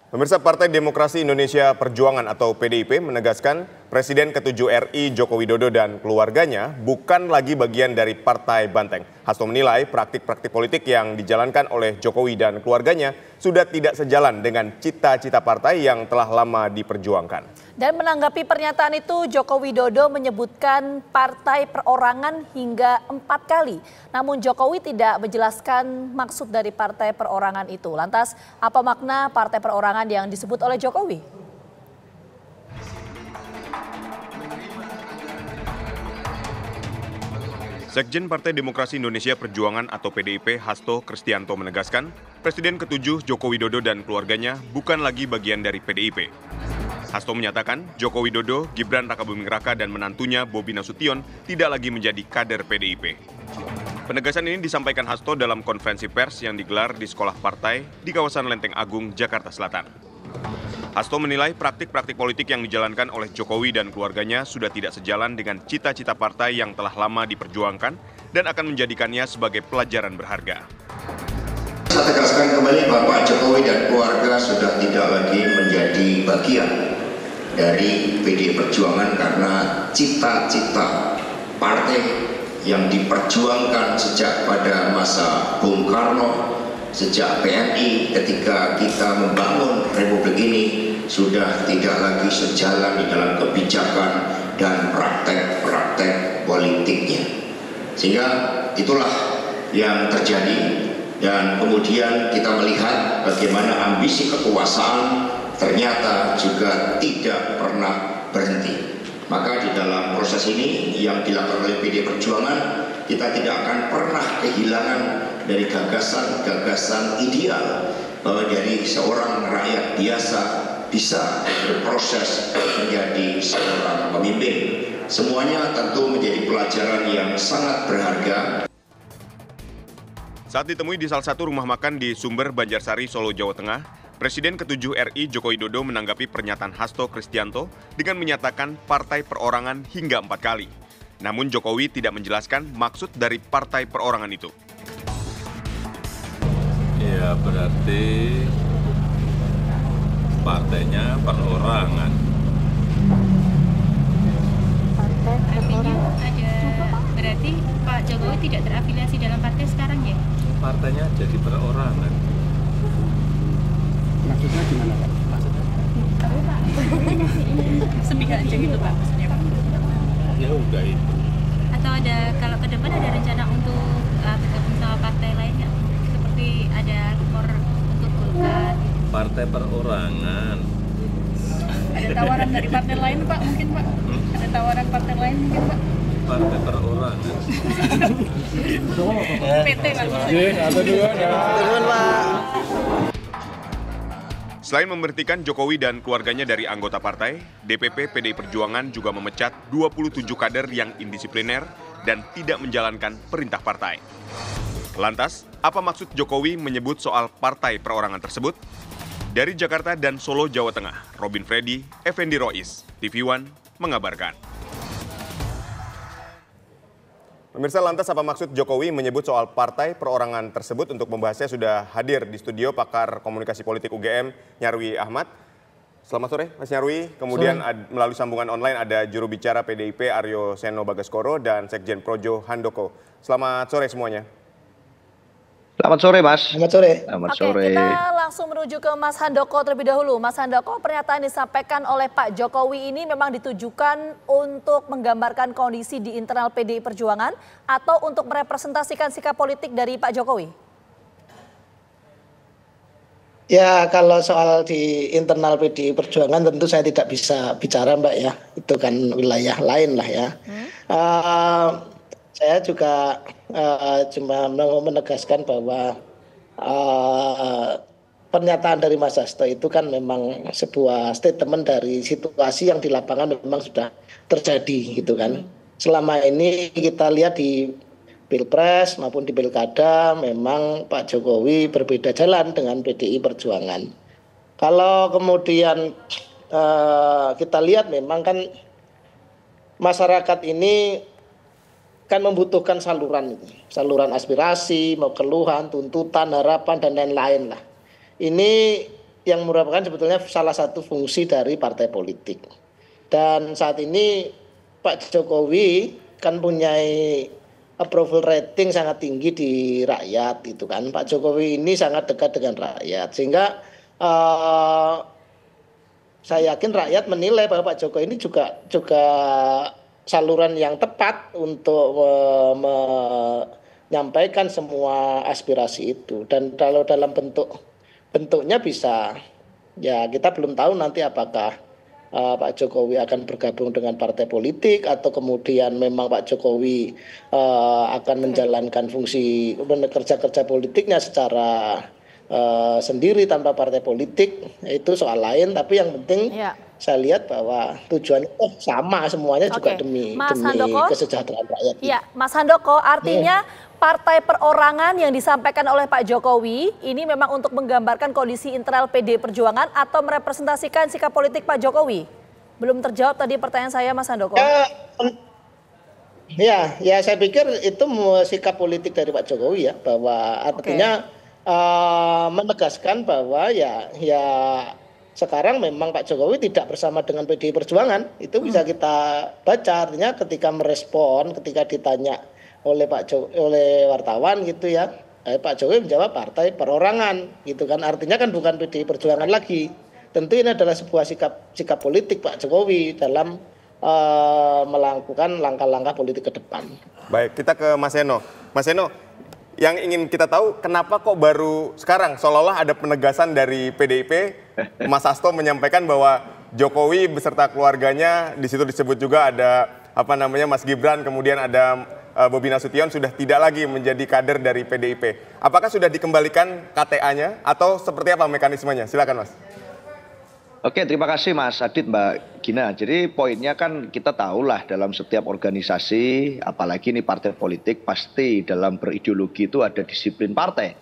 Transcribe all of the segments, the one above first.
Pemirsa, Partai Demokrasi Indonesia Perjuangan atau PDIP menegaskan Presiden ke-7 RI Joko Widodo dan keluarganya bukan lagi bagian dari Partai Banteng. Hasto menilai praktik-praktik politik yang dijalankan oleh Jokowi dan keluarganya sudah tidak sejalan dengan cita-cita partai yang telah lama diperjuangkan. Dan menanggapi pernyataan itu, Joko Widodo menyebutkan partai perorangan hingga 4 kali. Namun Jokowi tidak menjelaskan maksud dari partai perorangan itu. Lantas, apa makna partai perorangan yang disebut oleh Jokowi? Sekjen Partai Demokrasi Indonesia Perjuangan atau PDIP Hasto Kristianto menegaskan, Presiden ke-7 Joko Widodo dan keluarganya bukan lagi bagian dari PDIP. Hasto menyatakan Joko Widodo, Gibran Rakabuming-Raka dan menantunya Bobi Nasution tidak lagi menjadi kader PDIP. Penegasan ini disampaikan Hasto dalam konferensi pers yang digelar di sekolah partai di kawasan Lenteng Agung, Jakarta Selatan. Hasto menilai praktik-praktik politik yang dijalankan oleh Jokowi dan keluarganya sudah tidak sejalan dengan cita-cita partai yang telah lama diperjuangkan dan akan menjadikannya sebagai pelajaran berharga. Saya tegaskan kembali Bapak Jokowi dan keluarga sudah tidak lagi menjadi bagian dari PDI Perjuangan karena cita-cita partai yang diperjuangkan sejak pada masa Bung Karno, sejak PNI ketika kita membangun Republik ini sudah tidak lagi sejalan di dalam kebijakan dan praktek-praktek politiknya. Sehingga itulah yang terjadi dan kemudian kita melihat bagaimana ambisi kekuasaan ternyata juga tidak pernah berhenti. Maka di dalam proses ini yang dilakukan oleh PDI Perjuangan, kita tidak akan pernah kehilangan dari gagasan-gagasan ideal bahwa dari seorang rakyat biasa bisa berproses menjadi seorang pemimpin. Semuanya tentu menjadi pelajaran yang sangat berharga. Saat ditemui di salah satu rumah makan di Sumber, Banjarsari, Solo, Jawa Tengah, Presiden ke-7 RI Joko Widodo menanggapi pernyataan Hasto Kristianto dengan menyatakan partai perorangan hingga 4 kali. Namun Jokowi tidak menjelaskan maksud dari partai perorangan itu. Ya berarti partainya perorangan. Artinya ada berarti Pak Jokowi tidak terafiliasi dalam partai sekarang ya? Partainya jadi perorangan. Maksudnya gimana Pak? Maksudnya? Sembilan aja gitu Pak maksudnya Pak? Ya udah itu. Atau ada kalau ke depan ada rencana untuk bergabung sama partai lain nggak? Seperti ada rumor untuk Golkar. Partai perorangan. Ada tawaran dari partai lain Pak mungkin Pak? Ada tawaran partai lain mungkin Pak? Partai perorangan. PT Pak. Selain memberhentikan Jokowi dan keluarganya dari anggota partai, DPP PDI Perjuangan juga memecat 27 kader yang indisipliner dan tidak menjalankan perintah partai. Lantas, apa maksud Jokowi menyebut soal partai perorangan tersebut? Dari Jakarta dan Solo, Jawa Tengah, Robin Freddy, Effendi Rois, TV One mengabarkan. Pemirsa, lantas apa maksud Jokowi menyebut soal partai perorangan tersebut? Untuk membahasnya sudah hadir di studio pakar komunikasi politik UGM, Nyarwi Ahmad. Selamat sore, Mas Nyarwi. Kemudian melalui sambungan online ada juru bicara PDIP Aryo Seno Bagaskoro dan Sekjen Projo Handoko. Selamat sore semuanya. Selamat sore, Mas. Selamat sore. Selamat Oke, sore. kita langsung menuju ke Mas Handoko terlebih dahulu. Mas Handoko, pernyataan disampaikan oleh Pak Jokowi ini memang ditujukan untuk menggambarkan kondisi di internal PDI Perjuangan atau untuk merepresentasikan sikap politik dari Pak Jokowi? Ya, kalau soal di internal PDI Perjuangan tentu saya tidak bisa bicara Mbak ya. Itu kan wilayah lain lah ya. Saya juga cuma mau menegaskan bahwa pernyataan dari Mas Hasto itu kan memang sebuah statement dari situasi yang di lapangan memang sudah terjadi gitu kan. Selama ini kita lihat di Pilpres maupun di Pilkada memang Pak Jokowi berbeda jalan dengan PDI Perjuangan. Kalau kemudian kita lihat memang kan masyarakat ini kan membutuhkan saluran aspirasi, mau keluhan, tuntutan, harapan dan lain-lain lah. Ini yang merupakan sebetulnya salah satu fungsi dari partai politik. Dan saat ini Pak Jokowi kan punya approval rating sangat tinggi di rakyat gitu kan. Pak Jokowi ini sangat dekat dengan rakyat sehingga saya yakin rakyat menilai bahwa Pak Jokowi ini juga saluran yang tepat untuk menyampaikan semua aspirasi itu. Dan kalau dalam bentuknya bisa, ya kita belum tahu nanti apakah Pak Jokowi akan bergabung dengan partai politik atau kemudian memang Pak Jokowi akan menjalankan fungsi kerja politiknya secara sendiri tanpa partai politik, itu soal lain. Tapi yang penting saya lihat bahwa tujuannya sama semuanya juga demi kesejahteraan rakyat. Ya, Mas Handoko, artinya partai perorangan yang disampaikan oleh Pak Jokowi ini memang untuk menggambarkan kondisi internal PD Perjuangan atau merepresentasikan sikap politik Pak Jokowi? Belum terjawab tadi pertanyaan saya, Mas Handoko. Ya, saya pikir itu sikap politik dari Pak Jokowi ya, bahwa artinya menegaskan bahwa ya sekarang memang Pak Jokowi tidak bersama dengan PDI Perjuangan. Itu bisa kita baca, artinya ketika merespon, ketika ditanya oleh wartawan gitu ya, Pak Jokowi menjawab partai perorangan gitu kan, artinya kan bukan PDI Perjuangan lagi. Tentu ini adalah sebuah sikap politik Pak Jokowi dalam melakukan langkah-langkah politik ke depan. Baik, kita ke Mas Eno. Mas Eno, yang ingin kita tahu kenapa kok baru sekarang seolah-olah ada penegasan dari PDIP, Mas Hasto menyampaikan bahwa Jokowi beserta keluarganya, di situ disebut juga ada Mas Gibran, kemudian ada Bobi Nasution sudah tidak lagi menjadi kader dari PDIP. Apakah sudah dikembalikan KTA-nya atau seperti apa mekanismenya? Silakan Mas. Oke, terima kasih Mas Adit, Mbak Gina. Jadi poinnya kan kita tahulah dalam setiap organisasi, apalagi ini partai politik, pasti dalam berideologi itu ada disiplin partai.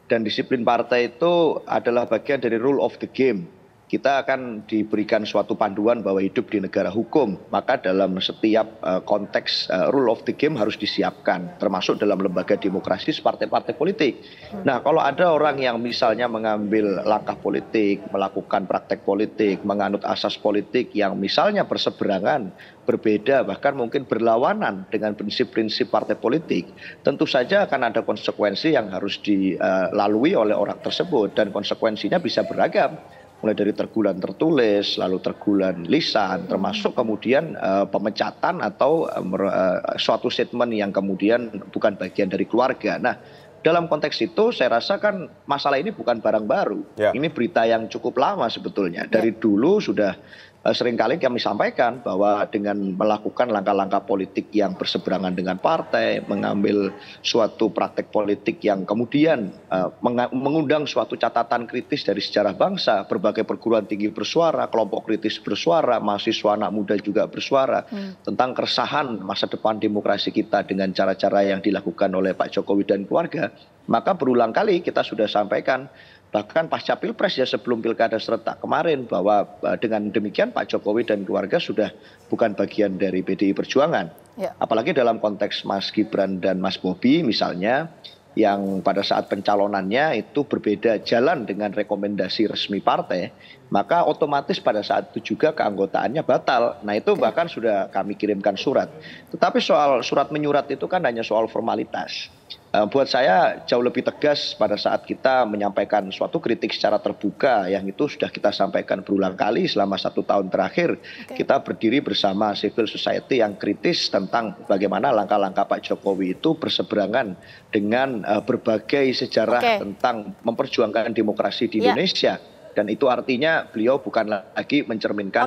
Dan disiplin partai itu adalah bagian dari rule of the game. Kita akan diberikan suatu panduan bahwa hidup di negara hukum. Maka dalam setiap konteks rule of the game harus disiapkan. Termasuk dalam lembaga demokrasi partai-partai politik. Nah, kalau ada orang yang misalnya mengambil langkah politik, melakukan praktek politik, menganut asas politik yang misalnya berseberangan, berbeda, bahkan mungkin berlawanan dengan prinsip-prinsip partai politik, tentu saja akan ada konsekuensi yang harus dilalui oleh orang tersebut. Dan konsekuensinya bisa beragam. Mulai dari teguran tertulis, lalu teguran lisan, termasuk kemudian pemecatan atau suatu statement yang kemudian bukan bagian dari keluarga. Nah, dalam konteks itu saya rasa kan masalah ini bukan barang baru. Ini berita yang cukup lama sebetulnya. Dari dulu sudah seringkali kami sampaikan bahwa dengan melakukan langkah-langkah politik yang berseberangan dengan partai, mengambil suatu praktek politik yang kemudian mengundang suatu catatan kritis dari sejarah bangsa, berbagai perguruan tinggi bersuara, kelompok kritis bersuara, mahasiswa anak muda juga bersuara tentang keresahan masa depan demokrasi kita dengan cara-cara yang dilakukan oleh Pak Jokowi dan keluarga. Maka berulang kali kita sudah sampaikan, bahkan pasca Pilpres ya sebelum Pilkada serentak kemarin, bahwa dengan demikian Pak Jokowi dan keluarga sudah bukan bagian dari PDI Perjuangan. Apalagi dalam konteks Mas Gibran dan Mas Bobi misalnya, yang pada saat pencalonannya itu berbeda jalan dengan rekomendasi resmi partai, maka otomatis pada saat itu juga keanggotaannya batal. Nah, itu bahkan sudah kami kirimkan surat. Tetapi soal surat menyurat itu kan hanya soal formalitas. Buat saya jauh lebih tegas pada saat kita menyampaikan suatu kritik secara terbuka, yang itu sudah kita sampaikan berulang kali selama 1 tahun terakhir. Kita berdiri bersama civil society yang kritis tentang bagaimana langkah-langkah Pak Jokowi itu berseberangan dengan berbagai sejarah tentang memperjuangkan demokrasi di Indonesia. Dan itu artinya beliau bukan lagi mencerminkan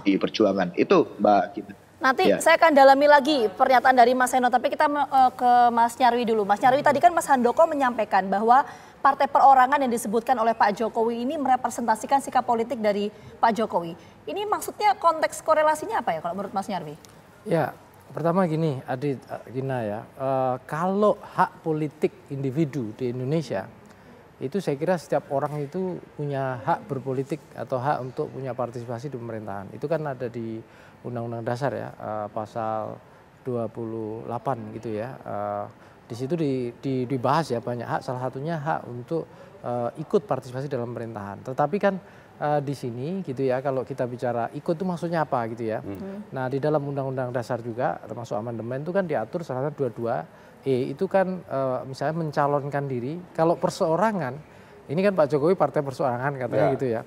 di perjuangan. Itu Mbak Gina. Nanti saya akan dalami lagi pernyataan dari Mas Eno, tapi kita ke Mas Nyarwi dulu. Mas Nyarwi, tadi kan Mas Handoko menyampaikan bahwa partai perorangan yang disebutkan oleh Pak Jokowi ini merepresentasikan sikap politik dari Pak Jokowi. Ini maksudnya konteks korelasinya apa ya kalau menurut Mas Nyarwi? Ya, pertama gini, Adit, Gina ya, kalau hak politik individu di Indonesia, itu saya kira setiap orang itu punya hak berpolitik atau hak untuk punya partisipasi di pemerintahan. Itu kan ada di Undang-Undang Dasar ya, pasal 28 gitu ya. Di situ dibahas ya banyak hak, salah satunya hak untuk ikut partisipasi dalam pemerintahan. Tetapi kan di sini gitu ya, kalau kita bicara ikut itu maksudnya apa gitu ya. Nah di dalam Undang-Undang Dasar juga termasuk amandemen itu kan diatur salah satu 22E itu kan misalnya mencalonkan diri. Kalau perseorangan, ini kan Pak Jokowi partai perseorangan katanya gitu ya.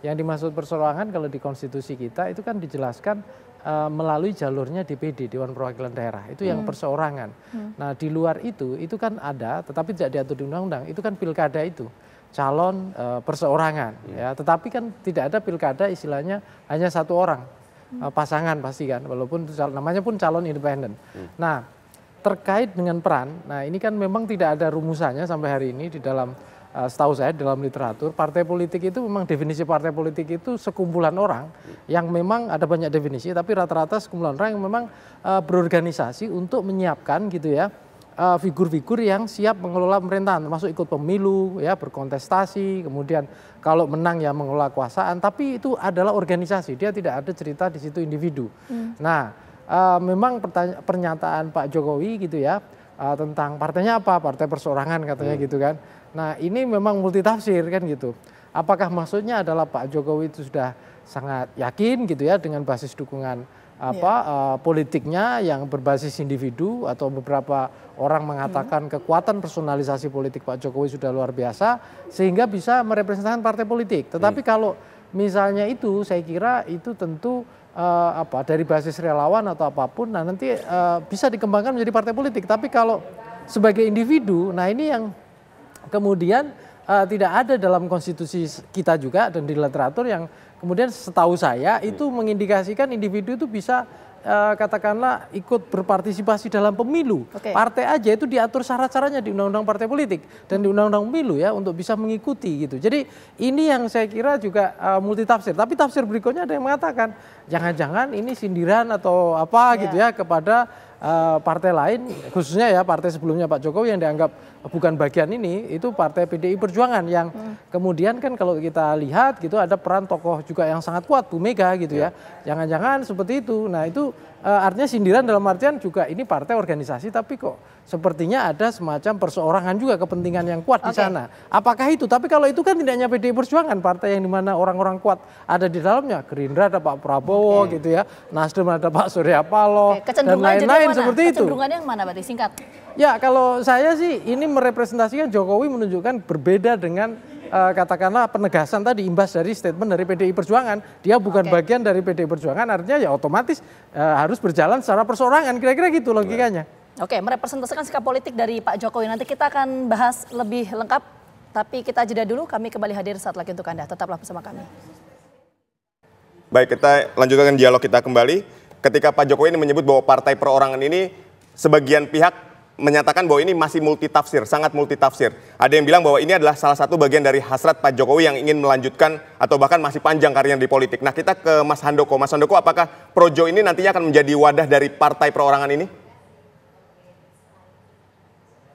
Yang dimaksud perseorangan kalau di konstitusi kita itu kan dijelaskan melalui jalurnya DPD, Dewan Perwakilan Daerah, itu yang perseorangan. Nah di luar itu kan ada, tetapi tidak diatur di undang-undang, itu kan pilkada itu calon perseorangan, ya. Tetapi kan tidak ada pilkada istilahnya hanya satu orang pasangan pasti kan, walaupun namanya pun calon independen. Nah terkait dengan peran, nah ini kan memang tidak ada rumusannya sampai hari ini di dalam setahu saya dalam literatur, partai politik itu memang definisi partai politik itu sekumpulan orang yang memang ada banyak definisi, tapi rata-rata sekumpulan orang yang memang berorganisasi untuk menyiapkan gitu ya figur-figur yang siap mengelola pemerintahan, termasuk ikut pemilu, ya berkontestasi, kemudian kalau menang ya mengelola kekuasaan, tapi itu adalah organisasi, dia tidak ada cerita di situ individu. Nah, memang pernyataan Pak Jokowi gitu ya tentang partainya apa, partai perseorangan katanya gitu kan. Nah ini memang multitafsir kan gitu. Apakah maksudnya adalah Pak Jokowi itu sudah sangat yakin gitu ya dengan basis dukungan politiknya yang berbasis individu, atau beberapa orang mengatakan kekuatan personalisasi politik Pak Jokowi sudah luar biasa sehingga bisa merepresentasikan partai politik. Tetapi kalau misalnya itu saya kira itu tentu dari basis relawan atau apapun, nah nanti bisa dikembangkan menjadi partai politik. Tapi kalau sebagai individu, nah ini yang kemudian tidak ada dalam konstitusi kita juga dan di literatur yang kemudian setahu saya itu mengindikasikan individu itu bisa katakanlah ikut berpartisipasi dalam pemilu. Partai aja itu diatur syarat-syaratnya di Undang-Undang Partai Politik dan di Undang-Undang Pemilu ya untuk bisa mengikuti gitu. Jadi ini yang saya kira juga multitafsir. Tapi tafsir berikutnya ada yang mengatakan jangan-jangan ini sindiran atau apa gitu ya kepada partai lain, khususnya ya partai sebelumnya Pak Jokowi yang dianggap bukan bagian ini, itu partai PDI Perjuangan yang kemudian kan kalau kita lihat gitu ada peran tokoh juga yang sangat kuat, Bu Mega gitu ya. Jangan-jangan seperti itu. Nah itu artinya sindiran dalam artian juga ini partai organisasi tapi kok sepertinya ada semacam perseorangan juga kepentingan yang kuat di sana. Apakah itu? Tapi kalau itu kan tidak hanya PDI Perjuangan, partai yang dimana orang-orang kuat ada di dalamnya. Gerindra ada Pak Prabowo gitu ya, Nasdem ada Pak Surya Paloh dan lain-lain seperti itu. Kecenderungannya yang mana berarti singkat? Ya kalau saya sih ini merepresentasikan Jokowi menunjukkan berbeda dengan katakanlah penegasan tadi imbas dari statement dari PDI Perjuangan. Dia bukan bagian dari PDI Perjuangan, artinya ya otomatis harus berjalan secara perseorangan, kira-kira gitu logikanya. Oke, merepresentasikan sikap politik dari Pak Jokowi. Nanti kita akan bahas lebih lengkap, tapi kita jeda dulu. Kami kembali hadir saat lagi untuk Anda. Tetaplah bersama kami. Baik, kita lanjutkan dialog kita kembali. Ketika Pak Jokowi ini menyebut bahwa partai perorangan ini, sebagian pihak menyatakan bahwa ini masih multitafsir, sangat multitafsir. Ada yang bilang bahwa ini adalah salah satu bagian dari hasrat Pak Jokowi yang ingin melanjutkan atau bahkan masih panjang karirnya di politik. Nah, kita ke Mas Handoko. Mas Handoko, apakah Projo ini nantinya akan menjadi wadah dari partai perorangan ini?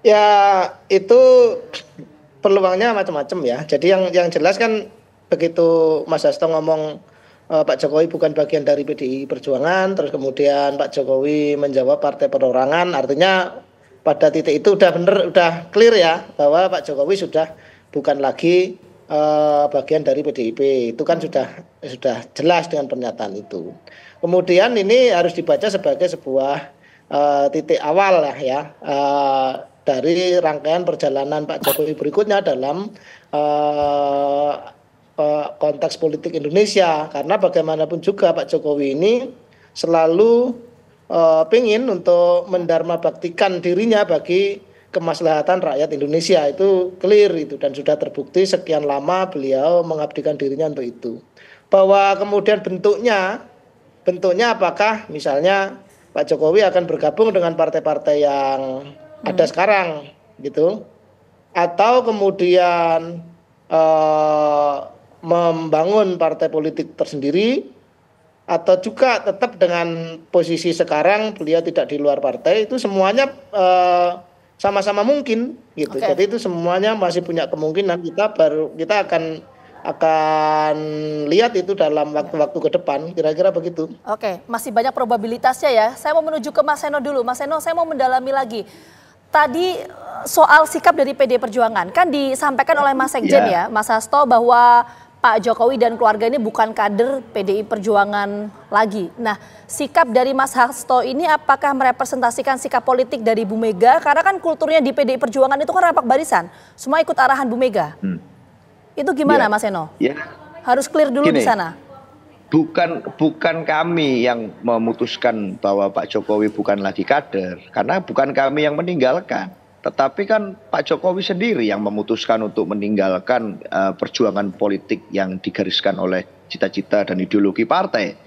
Ya itu peluangnya macam-macam ya. Jadi yang jelas kan begitu Mas Hasto ngomong Pak Jokowi bukan bagian dari PDI Perjuangan, terus kemudian Pak Jokowi menjawab partai perorangan, artinya pada titik itu udah clear ya bahwa Pak Jokowi sudah bukan lagi bagian dari PDIP. Itu kan sudah jelas dengan pernyataan itu. Kemudian ini harus dibaca sebagai sebuah titik awal lah ya. Dari rangkaian perjalanan Pak Jokowi berikutnya dalam konteks politik Indonesia, karena bagaimanapun juga Pak Jokowi ini selalu pingin untuk mendharma baktikan dirinya bagi kemaslahatan rakyat Indonesia, itu clear itu dan sudah terbukti sekian lama beliau mengabdikan dirinya untuk itu. Bahwa kemudian bentuknya apakah misalnya Pak Jokowi akan bergabung dengan partai-partai yang ada sekarang gitu, atau kemudian membangun partai politik tersendiri, atau juga tetap dengan posisi sekarang beliau tidak di luar partai, itu semuanya sama-sama mungkin gitu. Jadi itu semuanya masih punya kemungkinan. Kita akan lihat itu dalam waktu-waktu ke depan, kira-kira begitu. Oke, masih banyak probabilitasnya ya. Saya mau menuju ke Mas Seno dulu. Mas Seno, saya mau mendalami lagi. tadi soal sikap dari PD Perjuangan kan disampaikan oleh Mas Sekjen ya, Mas Hasto, bahwa Pak Jokowi dan keluarga ini bukan kader PDI Perjuangan lagi. Nah, sikap dari Mas Hasto ini apakah merepresentasikan sikap politik dari Bu Mega? Karena kan kulturnya di PDI Perjuangan itu kan rapat barisan, semua ikut arahan Bu Mega. Itu gimana Mas Eno? Harus clear dulu di sana. Bukan kami yang memutuskan bahwa Pak Jokowi bukan lagi kader, karena bukan kami yang meninggalkan. Tetapi kan Pak Jokowi sendiri yang memutuskan untuk meninggalkan perjuangan politik yang digariskan oleh cita-cita dan ideologi partai.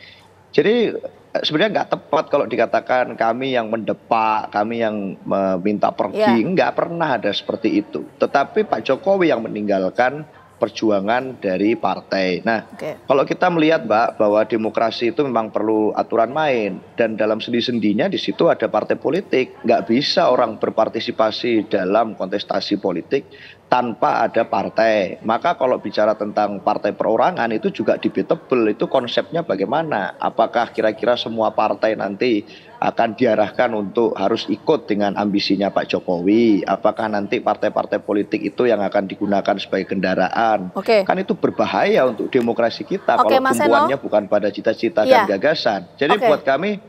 Jadi sebenarnya nggak tepat kalau dikatakan kami yang mendepak, kami yang meminta pergi. Nggak pernah ada seperti itu. Tetapi Pak Jokowi yang meninggalkan perjuangan dari partai. Nah, kalau kita melihat Mbak bahwa demokrasi itu memang perlu aturan main, dan dalam sendi-sendinya di situ ada partai politik. Nggak bisa orang berpartisipasi dalam kontestasi politik tanpa ada partai. Maka kalau bicara tentang partai perorangan itu juga debatable, itu konsepnya bagaimana? Apakah kira-kira semua partai nanti akan diarahkan untuk harus ikut dengan ambisinya Pak Jokowi? Apakah nanti partai-partai politik itu yang akan digunakan sebagai kendaraan? Kan itu berbahaya untuk demokrasi kita kalau tumpuannya bukan pada cita-cita dan gagasan. Jadi buat kami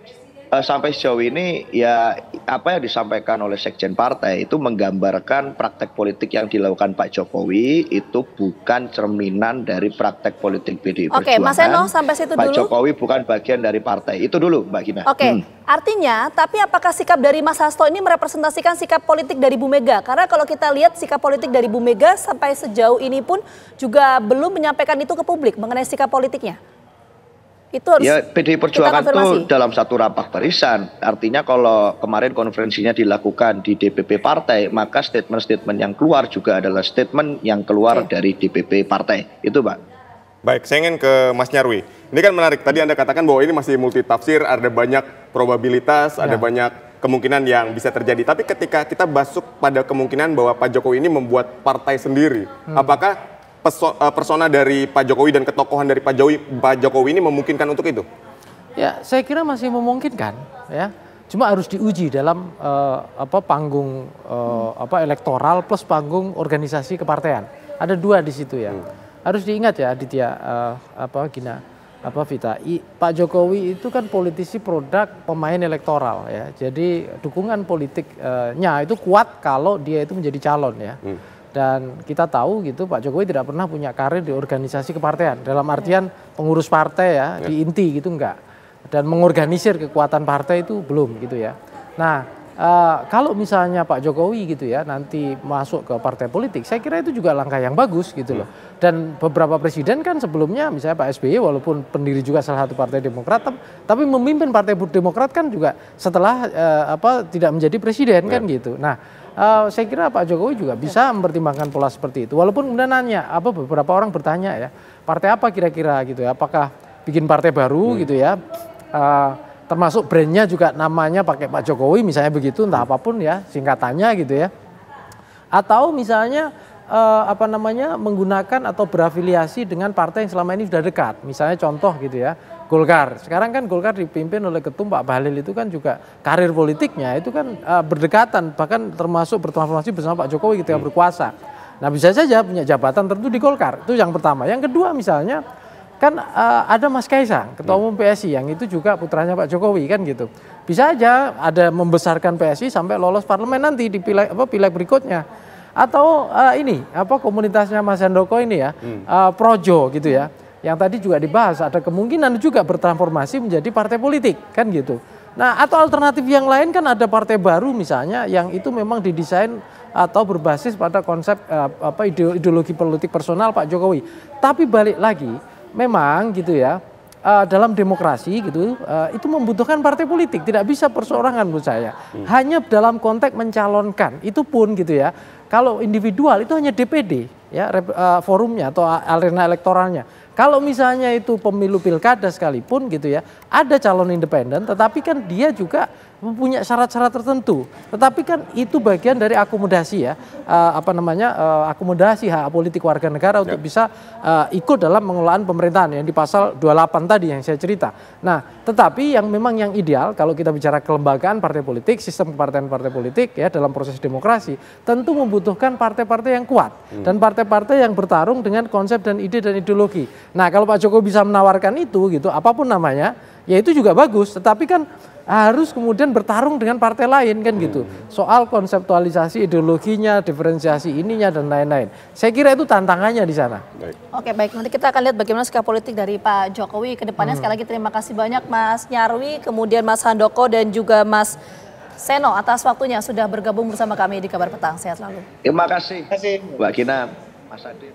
sampai sejauh ini ya apa yang disampaikan oleh Sekjen Partai itu menggambarkan praktek politik yang dilakukan Pak Jokowi itu bukan cerminan dari praktek politik PDI Perjuangan. Mas Eno, sampai situ Pak dulu. Jokowi bukan bagian dari partai. Itu dulu Mbak Gina. Artinya, tapi apakah sikap dari Mas Hasto ini merepresentasikan sikap politik dari Bu Mega? Karena kalau kita lihat sikap politik dari Bu Mega sampai sejauh ini pun juga belum menyampaikan itu ke publik mengenai sikap politiknya. Itu harus PDI Perjuangan itu dalam satu rapat barisan. Artinya kalau kemarin konferensinya dilakukan di DPP partai, maka statement-statement yang keluar juga adalah statement yang keluar dari DPP partai. Itu Pak. Baik, saya ingin ke Mas Nyarwi. Ini kan menarik, tadi Anda katakan bahwa ini masih multitafsir, ada banyak probabilitas, ada banyak kemungkinan yang bisa terjadi. Tapi ketika kita masuk pada kemungkinan bahwa Pak Jokowi ini membuat partai sendiri, apakah persona dari Pak Jokowi dan ketokohan dari Pak Jokowi ini memungkinkan untuk itu? Ya, saya kira masih memungkinkan, ya. Cuma harus diuji dalam panggung elektoral plus panggung organisasi kepartean. Ada dua di situ ya. Harus diingat ya Aditya, Vita. Pak Jokowi itu kan politisi produk pemain elektoral ya. Jadi dukungan politiknya itu kuat kalau dia itu menjadi calon ya. Dan kita tahu gitu Pak Jokowi tidak pernah punya karir di organisasi kepartean. Dalam artian pengurus partai ya, di inti gitu enggak. Dan mengorganisir kekuatan partai itu belum gitu ya. Nah kalau misalnya Pak Jokowi gitu ya nanti masuk ke partai politik, saya kira itu juga langkah yang bagus gitu loh. Dan beberapa presiden kan sebelumnya misalnya Pak SBY walaupun pendiri juga salah satu partai Demokrat, tapi memimpin partai Demokrat kan juga setelah tidak menjadi presiden kan gitu. Nah saya kira Pak Jokowi juga bisa mempertimbangkan pola seperti itu. Walaupun kemudian beberapa orang bertanya ya, partai apa kira-kira gitu ya, apakah bikin partai baru gitu ya, termasuk brandnya juga namanya pakai Pak Jokowi misalnya begitu, entah apapun ya singkatannya gitu ya. Atau misalnya menggunakan atau berafiliasi dengan partai yang selama ini sudah dekat. Misalnya contoh gitu ya, Golkar. Sekarang kan Golkar dipimpin oleh Ketum Pak Bahlil itu kan juga karir politiknya itu kan berdekatan, bahkan termasuk bertransformasi bersama Pak Jokowi ketika berkuasa. Nah bisa saja punya jabatan tertentu di Golkar, itu yang pertama. Yang kedua misalnya kan ada Mas Kaisang, Ketua Umum PSI yang itu juga putranya Pak Jokowi kan gitu. Bisa aja ada membesarkan PSI sampai lolos parlemen nanti di pileg berikutnya. Atau komunitasnya Mas Handoko ini ya, Projo gitu ya. Yang tadi juga dibahas ada kemungkinan juga bertransformasi menjadi partai politik kan gitu. Nah atau alternatif yang lain kan ada partai baru misalnya yang itu memang didesain atau berbasis pada konsep ideologi politik personal Pak Jokowi. Tapi balik lagi memang gitu ya dalam demokrasi gitu itu membutuhkan partai politik, tidak bisa perseorangan menurut saya. Hanya dalam konteks mencalonkan itu pun gitu ya. Kalau individual itu hanya DPD ya forumnya atau arena elektoralnya. Kalau misalnya itu pemilu pilkada sekalipun gitu ya, ada calon independen tetapi kan dia juga mempunyai syarat-syarat tertentu. Tetapi kan itu bagian dari akomodasi ya, akomodasi hak politik warga negara untuk bisa ikut dalam pengelolaan pemerintahan yang di pasal 28 tadi yang saya cerita. Nah, tetapi yang memang yang ideal kalau kita bicara kelembagaan partai politik, sistem kepartean partai politik ya dalam proses demokrasi, tentu membutuhkan partai-partai yang kuat dan partai-partai yang bertarung dengan konsep dan ide dan ideologi. Nah, kalau Pak Jokowi bisa menawarkan itu gitu, apapun namanya, ya itu juga bagus. Tetapi kan harus kemudian bertarung dengan partai lain kan gitu. Soal konseptualisasi ideologinya, diferensiasi ininya dan lain-lain. Saya kira itu tantangannya di sana. Oke, baik. Nanti kita akan lihat bagaimana sikap politik dari Pak Jokowi ke depannya. Sekali lagi terima kasih banyak Mas Nyarwi, kemudian Mas Handoko dan juga Mas Seno atas waktunya sudah bergabung bersama kami di Kabar Petang. Sehat selalu. Terima kasih Mbak Gina, Mas Adit.